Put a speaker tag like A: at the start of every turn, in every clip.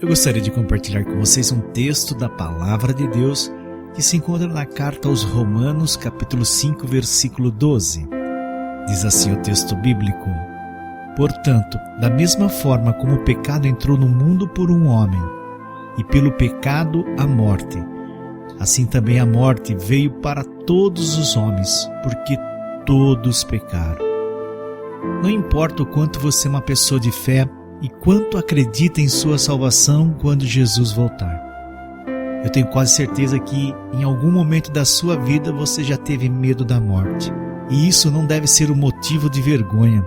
A: Eu gostaria de compartilhar com vocês um texto da Palavra de Deus que se encontra na carta aos Romanos, capítulo 5, versículo 12. Diz assim o texto bíblico: Portanto, da mesma forma como o pecado entrou no mundo por um homem, e pelo pecado a morte, assim também a morte veio para todos os homens, porque todos pecaram. Não importa o quanto você é uma pessoa de fé e quanto acredita em sua salvação quando Jesus voltar. Eu tenho quase certeza que em algum momento da sua vida você já teve medo da morte. E isso não deve ser um motivo de vergonha,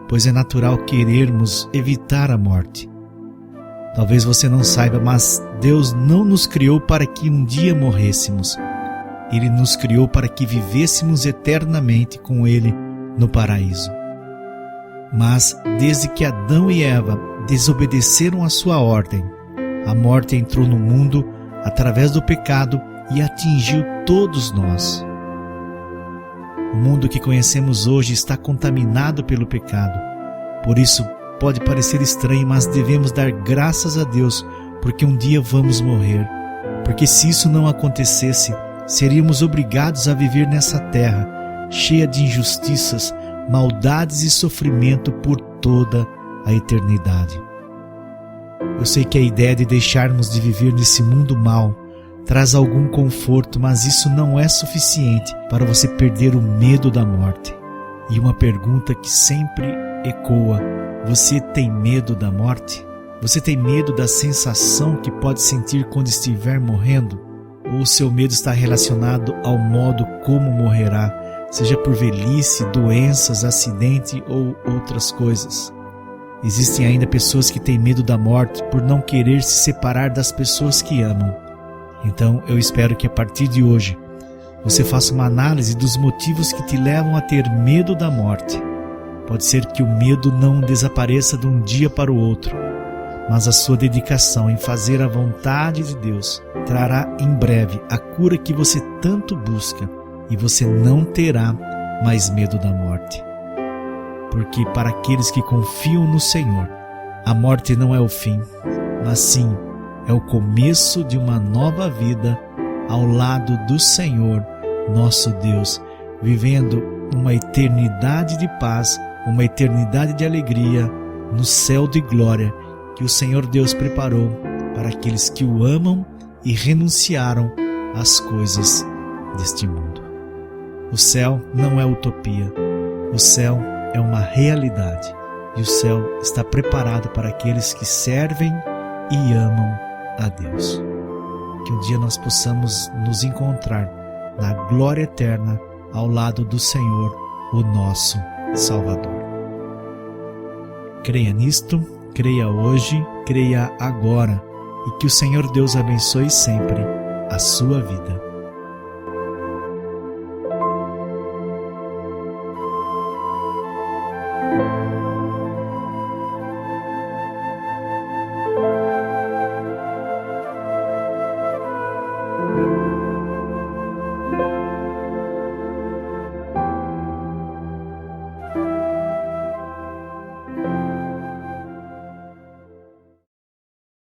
A: pois é natural querermos evitar a morte. Talvez você não saiba, mas Deus não nos criou para que um dia morrêssemos. Ele nos criou para que vivêssemos eternamente com Ele no paraíso. Mas, desde que Adão e Eva desobedeceram a sua ordem, a morte entrou no mundo através do pecado e atingiu todos nós. O mundo que conhecemos hoje está contaminado pelo pecado. Por isso, pode parecer estranho, mas devemos dar graças a Deus, porque um dia vamos morrer. Porque se isso não acontecesse, seríamos obrigados a viver nessa terra, cheia de injustiças, maldades e sofrimento por toda a eternidade. Eu sei que a ideia de deixarmos de viver nesse mundo mau traz algum conforto, mas isso não é suficiente para você perder o medo da morte. E uma pergunta que sempre ecoa: você tem medo da morte? Você tem medo da sensação que pode sentir quando estiver morrendo? Ou o seu medo está relacionado ao modo como morrerá, seja por velhice, doenças, acidente ou outras coisas? Existem ainda pessoas que têm medo da morte por não querer se separar das pessoas que amam. Então eu espero que a partir de hoje você faça uma análise dos motivos que te levam a ter medo da morte. Pode ser que o medo não desapareça de um dia para o outro, mas a sua dedicação em fazer a vontade de Deus trará em breve a cura que você tanto busca, e você não terá mais medo da morte. Porque para aqueles que confiam no Senhor, a morte não é o fim, mas sim é o começo de uma nova vida ao lado do Senhor, nosso Deus, vivendo uma eternidade de paz, uma eternidade de alegria no céu de glória que o Senhor Deus preparou para aqueles que o amam e renunciaram às coisas deste mundo. O céu não é utopia, o céu é uma realidade, e o céu está preparado para aqueles que servem e amam a Deus. Que um dia nós possamos nos encontrar na glória eterna ao lado do Senhor, o nosso Salvador. Creia nisto, creia hoje, creia agora, e que o Senhor Deus abençoe sempre a sua vida.